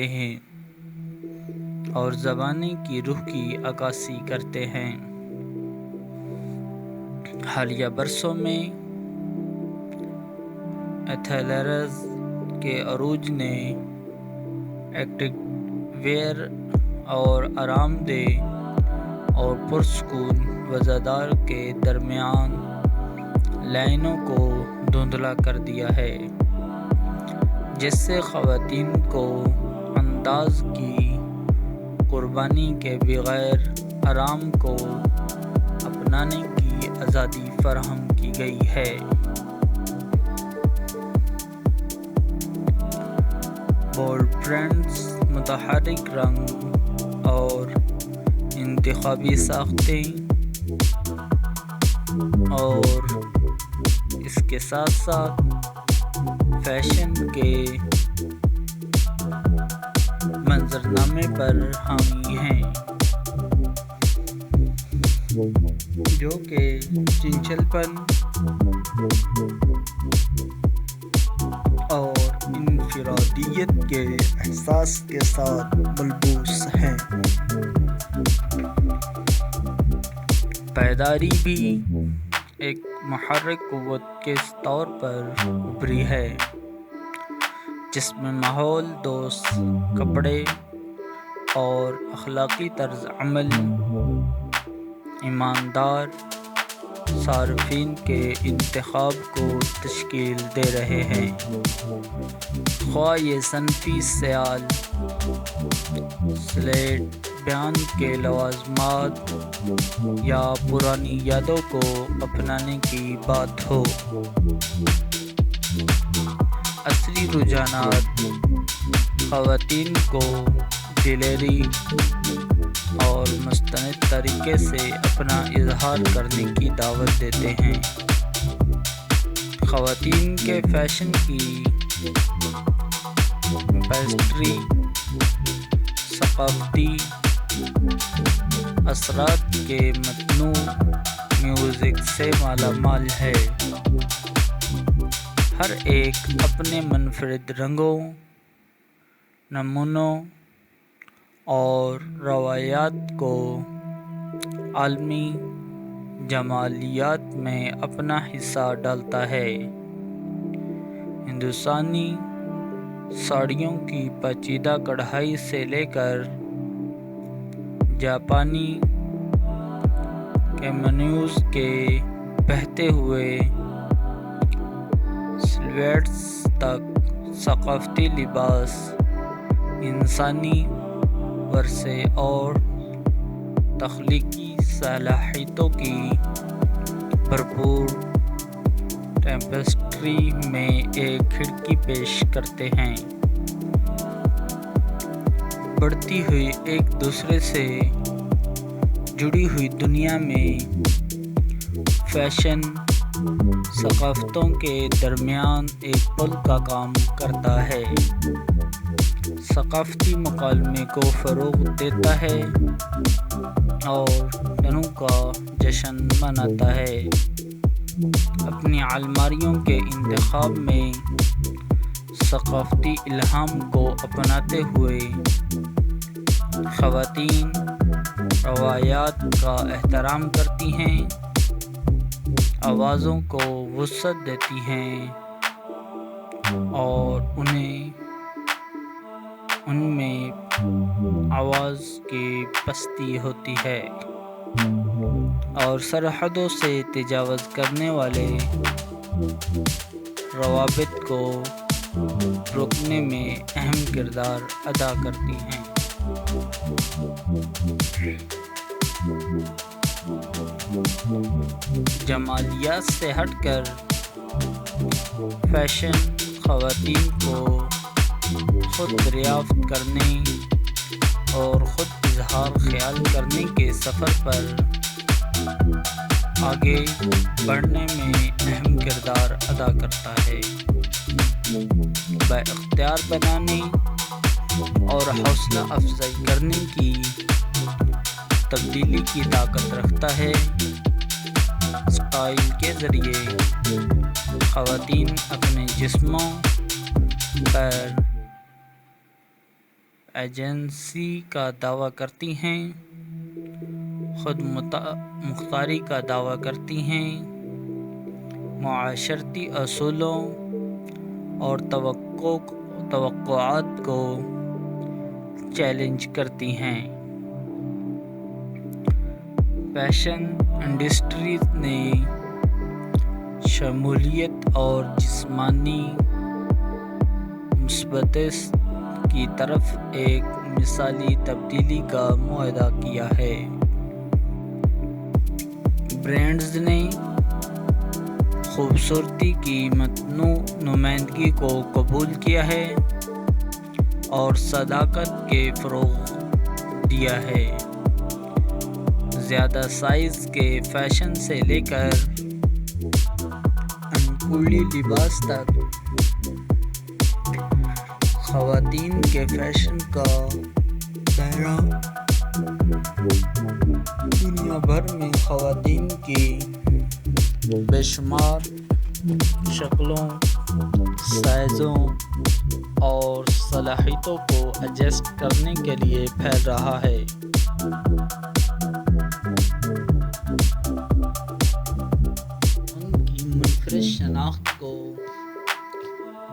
ہیں اور زمانے کی روح کی عکاسی کرتے ہیں۔ حالیہ برسوں میں ایتھلیرز کے عروج نے ایکٹیو ویئر اور آرام دہ اور پرسکون وزادار کے درمیان لائنوں کو دھندلا کر دیا ہے، جس سے خواتین کو انداز کی قربانی کے بغیر آرام کو اپنانے کی آزادی فراہم کی گئی ہے۔ بولڈ پرنٹس، متحرک رنگ اور انتخابی ساختیں، اور اس کے ساتھ ساتھ فیشن کے منظرنامے پر حاوی ہیں، جو کہ چنچل پن اور انفرادیت کے احساس کے ساتھ ملبوس ہیں۔ پائیداری بھی ایک محرک قوت کے طور پر ابھری ہے، جس میں ماحول دوست کپڑے اور اخلاقی طرز عمل ایماندار صارفین کے انتخاب کو تشکیل دے رہے ہیں، خواہ یہ صنفی سیال سلیٹ بیان کے لوازمات یا پرانی یادوں کو اپنانے کی بات ہو۔ عصری رجحانات خواتین کو دلیری اور مستند طریقے سے اپنا اظہار کرنے کی دعوت دیتے ہیں۔ خواتین کے فیشن کی پیسٹری ثقافتی اثرات کے متنوع میوزک سے مالا مال ہے، ہر ایک اپنے منفرد رنگوں، نمونوں اور روایات کو عالمی جمالیات میں اپنا حصہ ڈالتا ہے۔ ہندوستانی ساڑیوں کی پیچیدہ کڑھائی سے لے کر جاپانی کیمونوز کے بہتے ہوئے سلویٹس تک، ثقافتی لباس انسانی ورثے اور تخلیقی صلاحیتوں کی بھرپور ٹیپسٹری میں ایک کھڑکی پیش کرتے ہیں۔ بڑھتی ہوئی ایک دوسرے سے جڑی ہوئی دنیا میں فیشن ثقافتوں کے درمیان ایک پل کا کام کرتا ہے، ثقافتی مکالمے کو فروغ دیتا ہے اور تنوع کا جشن مناتا ہے۔ اپنی الماریوں کے انتخاب میں ثقافتی الہام کو اپناتے ہوئے خواتین روایات کا احترام کرتی ہیں، آوازوں کو وسعت دیتی ہیں اور ان میں آواز کی پستی ہوتی ہے اور سرحدوں سے تجاوز کرنے والے روابط کو روکنے میں اہم کردار ادا کرتی ہیں۔ جمالیات سے ہٹ کر فیشن خواتین کو خود دریافت کرنے اور خود اظہار خیال کرنے کے سفر پر آگے بڑھنے میں اہم کردار ادا کرتا ہے، بااختیار بنانے اور حوصلہ افزائی کرنے کی تبدیلی کی طاقت رکھتا ہے۔ اسٹائل کے ذریعے خواتین اپنے جسموں پر ایجنسی کا دعویٰ کرتی ہیں، خود مختاری کا دعویٰ کرتی ہیں، معاشرتی اصولوں اور توقعات کو چیلنج کرتی ہیں۔ فیشن انڈسٹری نے شمولیت اور جسمانی مثبت کی طرف ایک مثالی تبدیلی کا معاہدہ کیا ہے۔ برانڈز نے خوبصورتی کی متنوع نمائندگی کو قبول کیا ہے اور صداقت کے فروغ دیا ہے۔ زیادہ سائز کے فیشن سے لے کر انکولی لباس تک، خواتین کے فیشن کا دائرہ دنیا بھر میں خواتین کی بے شمار شکلوں، سائزوں اور صلاحیتوں کو ایڈجسٹ کرنے کے لیے پھیل رہا ہے۔ ان کی منفرد شناخت کو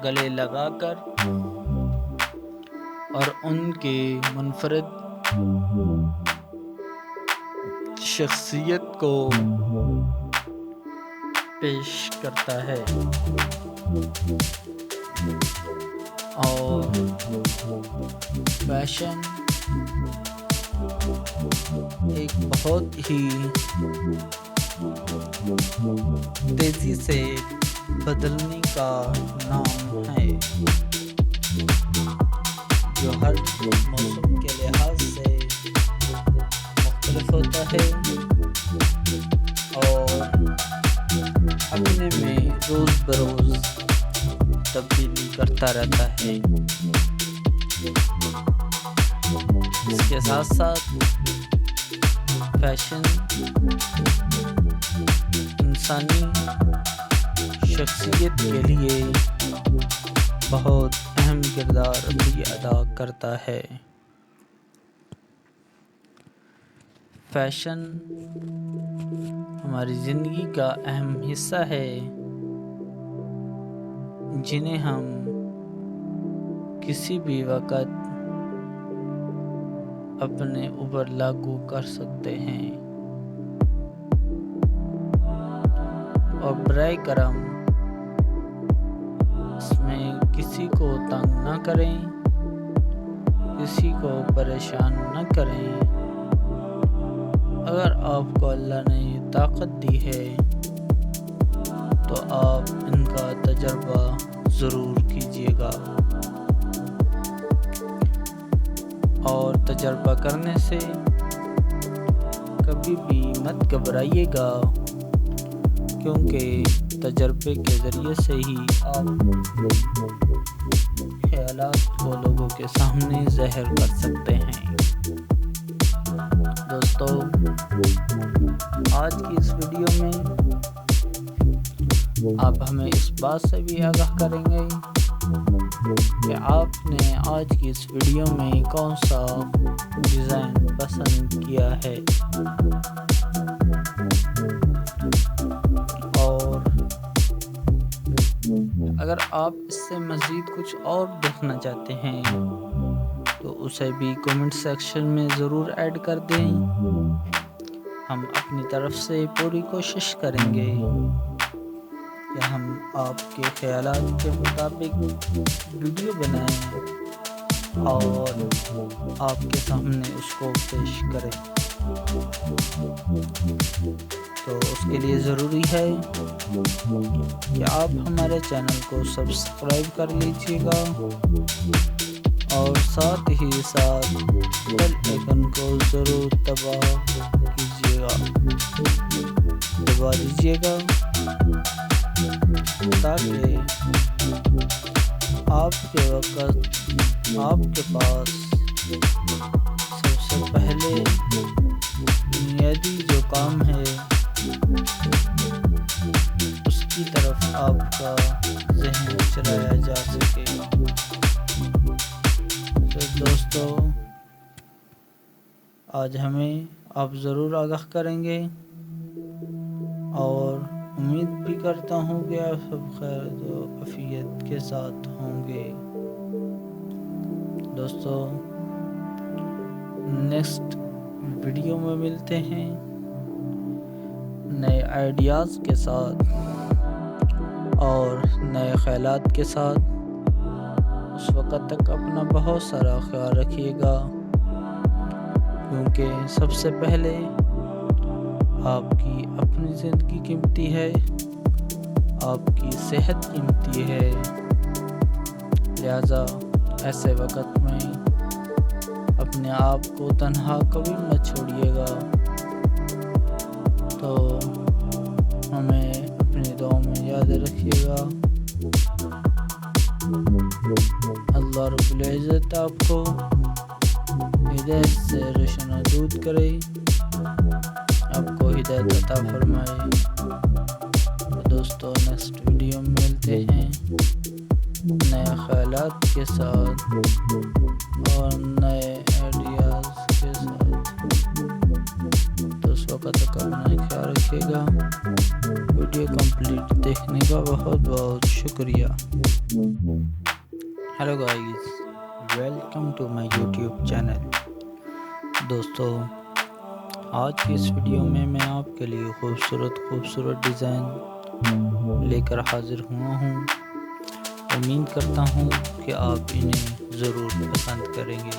گلے لگا کر اور ان کی منفرد شخصیت کو پیش کرتا ہے، اور فیشن ایک بہت ہی تیزی سے بدلنے کا نام ہے، جو ہر موسم کے لحاظ سے مختلف ہوتا ہے اور اپنے میں روز بروز تبدیلی کرتا رہتا ہے۔ اس کے ساتھ ساتھ فیشن انسانی شخصیت کے لیے بہت اہم کردار بھی ادا کرتا ہے۔ فیشن ہماری زندگی کا اہم حصہ ہے، جنہیں ہم کسی بھی وقت اپنے اوپر لاگو کر سکتے ہیں، اور برائے کرم اس میں کسی کو تنگ نہ کریں، کسی کو پریشان نہ کریں۔ اگر آپ کو اللہ نے طاقت دی ہے تو آپ ان کا تجربہ ضرور کیجیے گا، اور تجربہ کرنے سے کبھی بھی مت گھبرائیے گا، کیونکہ تجربے کے ذریعے سے ہی آپ خیالات کو لوگوں کے سامنے ظاہر کر سکتے ہیں۔ دوستو، آج کی اس ویڈیو میں آپ ہمیں اس بات سے بھی آگاہ کریں گے کہ آپ نے آج کی اس ویڈیو میں کون سا ڈیزائن پسند کیا ہے، اور اگر آپ اس سے مزید کچھ اور دیکھنا چاہتے ہیں تو اسے بھی کمنٹ سیکشن میں ضرور ایڈ کر دیں۔ ہم اپنی طرف سے پوری کوشش کریں گے کہ ہم آپ کے خیالات کے مطابق ویڈیو بنائیں اور آپ کے سامنے اس کو پیش کریں۔ تو اس کے لیے ضروری ہے کہ آپ ہمارے چینل کو سبسکرائب کر لیجیے گا، اور ساتھ ہی ساتھ بیل آئیکن کو ضرور دبا دیجیے گا تاکہ آپ کے پاس سب سے پہلے بنیادی جو کام ہے اس کی طرف آپ کا ذہن چلایا جا سکے۔ تو دوستو، دوستو آج ہمیں آپ ضرور آگاہ کریں گے اور امید بھی کرتا ہوں کہ آپ سب خیر و عافیت کے ساتھ ہوں گے۔ دوستو نیکسٹ ویڈیو میں ملتے ہیں نئے آئیڈیاز کے ساتھ اور نئے خیالات کے ساتھ۔ اس وقت تک اپنا بہت سارا خیال رکھیے گا، کیونکہ سب سے پہلے آپ کی اپنی زندگی قیمتی ہے، آپ کی صحت قیمتی ہے، لہذا ایسے وقت میں اپنے آپ کو تنہا کبھی مت چھوڑیے گا۔ تو ہمیں اپنی دعاؤں میں یاد رکھیے گا۔ اللہ رب العزت آپ کو ہدایت سے روشنودود کرے، آپ کو ہدایت عطا فرمائے۔ دوستو نیکسٹ ویڈیو میں ملتے ہیں نئے خیالات کے ساتھ اور نئے آئیڈیاز کے ساتھ۔ تو اس وقت تک اپنا خیال رکھیے گا۔ ویڈیو کمپلیٹ دیکھنے کا بہت بہت شکریہ۔ Hello guys, welcome to my YouTube channel. دوستو آج کی اس ویڈیو میں آپ کے لیے خوبصورت ڈیزائن لے کر حاضر ہوا ہوں۔ امید کرتا ہوں کہ آپ انہیں ضرور پسند کریں گے۔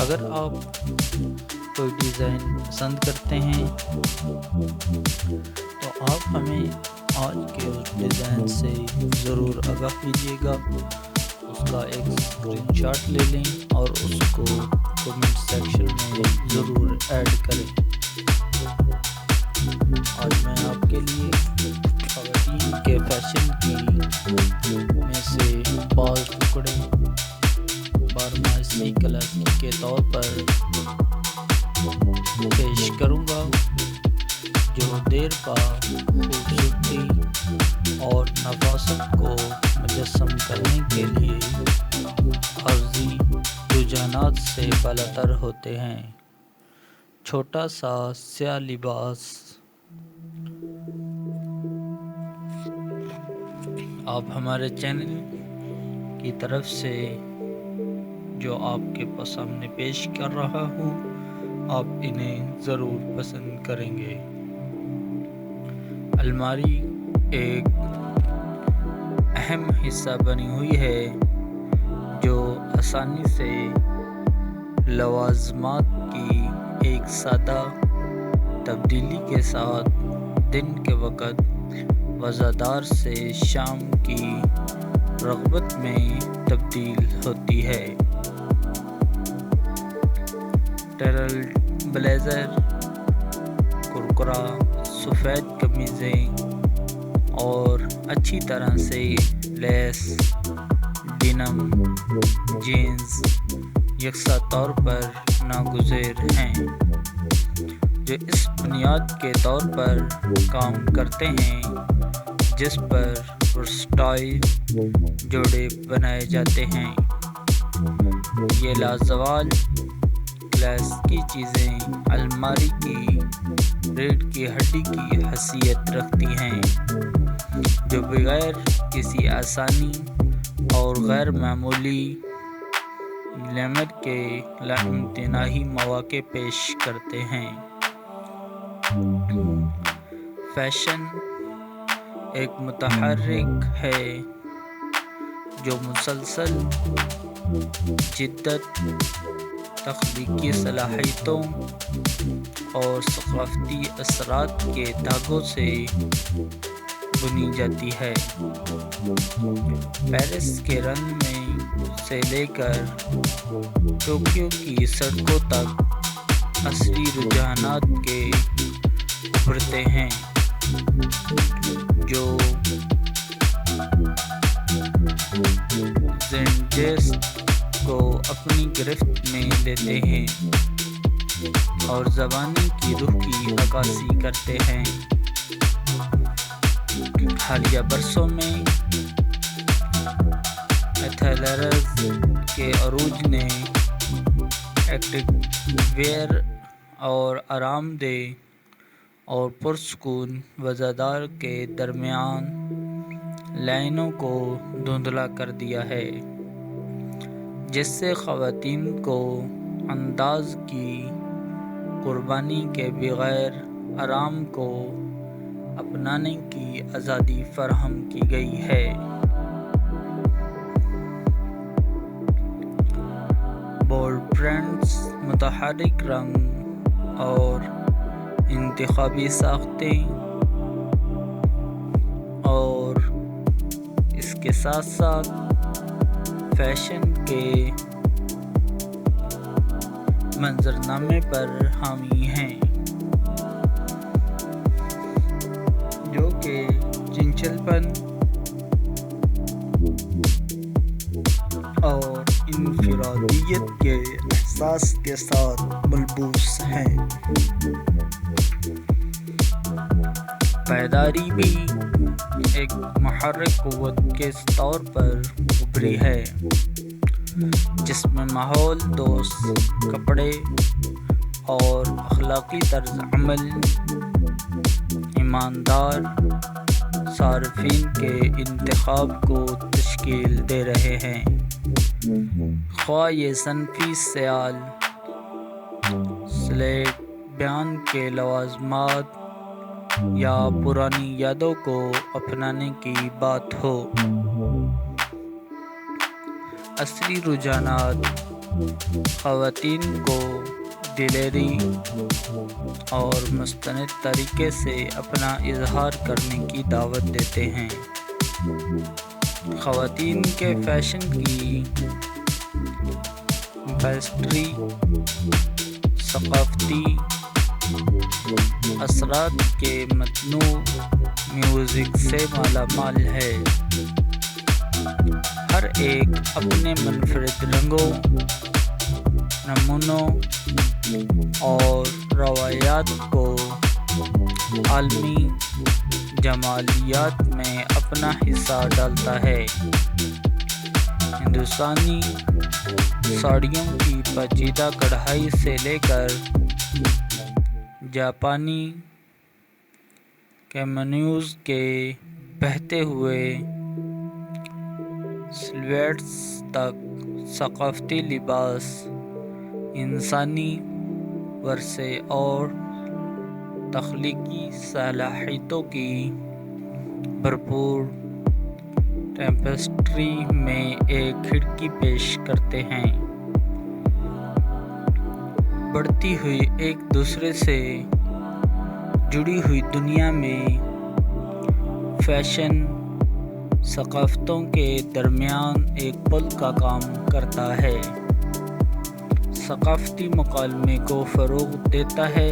اگر آپ کوئی ڈیزائن پسند کرتے ہیں تو آپ ہمیں آج کے اس ڈیزائن سے ضرور آگاہ کیجیے گا۔ اس کا ایک اسکرین شاٹ لے لیں اور اس کو کمنٹ سیکشن میں ضرور ایڈ کریں۔ آج میں آپ کے لیے خواتین کے فیشن کی میں سے بعض ٹکڑے 12 کلاسک کے طور پر پیش کروں گا، جو دیر پا خوبصورتی اور نفاست کو مجسم کرنے کے لیے عارضی رجحانات سے بالاتر ہوتے ہیں۔ چھوٹا سا سیاہ لباس آپ ہمارے چینل کی طرف سے جو آپ کے سامنے پیش کر رہا ہوں، آپ انہیں ضرور پسند کریں گے۔ الماری ایک اہم حصہ بنی ہوئی ہے جو آسانی سے لوازمات کی ایک سادہ تبدیلی کے ساتھ دن کے وقت وزادار سے شام کی رغبت میں تبدیل ہوتی ہے۔ ٹیرل بلیزر، کرکرا سفید قمیضیں اور اچھی طرح سے لیس ڈینم جینز یکساں طور پر ناگزیر ہیں، جو اس بنیاد کے طور پر کام کرتے ہیں جس پر ورسٹائل جوڑے بنائے جاتے ہیں۔ یہ لازوال کلاس کی چیزیں الماری کی ریڑھ کی ہڈی کی حیثیت رکھتی ہیں، جو بغیر کسی آسانی اور غیر معمولی گلیمر کے لامتناہی مواقع پیش کرتے ہیں۔ فیشن ایک متحرک ہے جو مسلسل جدت، تخلیقی صلاحیتوں اور ثقافتی اثرات کے دھاگوں سے بنی جاتی ہے۔ پیرس کے رن میں سے لے کر ٹوکیو کی سڑکوں تک عصری رجحانات کے ابھرتے ہیں، جو زینجسٹ کو اپنی گرفت میں لیتے ہیں اور زبانی کی روح کی عکاسی کرتے ہیں۔ حالیہ برسوں میں ایتھلیرز کے عروج نے ایکٹیو ویئر اور آرام دہ اور پرسکون وزادار کے درمیان لائنوں کو دھندلا کر دیا ہے، جس سے خواتین کو انداز کی قربانی کے بغیر آرام کو اپنانے کی آزادی فراہم کی گئی ہے۔ بولڈ پرنٹس، متحرک رنگ اور انتخابی ساختیں، اور اس کے ساتھ ساتھ فیشن کے منظرنامے پر حاوی ہیں، جو کہ چنچل پن اور انفرادیت کے احساس کے ساتھ ملبوس ہیں۔ پائیداری بھی ایک محرک قوت کے طور پر ابھری ہے، جس میں ماحول دوست کپڑے اور اخلاقی طرز عمل ایماندار صارفین کے انتخاب کو تشکیل دے رہے ہیں، خواہ یہ صنفی سیال سلیٹ بیان کے لوازمات یا پرانی یادوں کو اپنانے کی بات ہو۔ اصلی رجحانات خواتین کو دلیری اور مستند طریقے سے اپنا اظہار کرنے کی دعوت دیتے ہیں۔ خواتین کے فیشن کی پیسٹری ثقافتی اثرات کے متنوع میوزک سے مالا مال ہے، ہر ایک اپنے منفرد رنگوں، نمونوں اور روایات کو عالمی جمالیات میں اپنا حصہ ڈالتا ہے۔ ہندوستانی ساڑیوں کی پیچیدہ کڑھائی سے لے کر جاپانی کیمونوز کے بہتے ہوئے سلویٹس تک، ثقافتی لباس انسانی ورثے اور تخلیقی صلاحیتوں کی بھرپور ٹیپسٹری میں ایک کھڑکی پیش کرتے ہیں۔ بڑھتی ہوئی ایک دوسرے سے جڑی ہوئی دنیا میں فیشن ثقافتوں کے درمیان ایک پل کا کام کرتا ہے، ثقافتی مکالمے کو فروغ دیتا ہے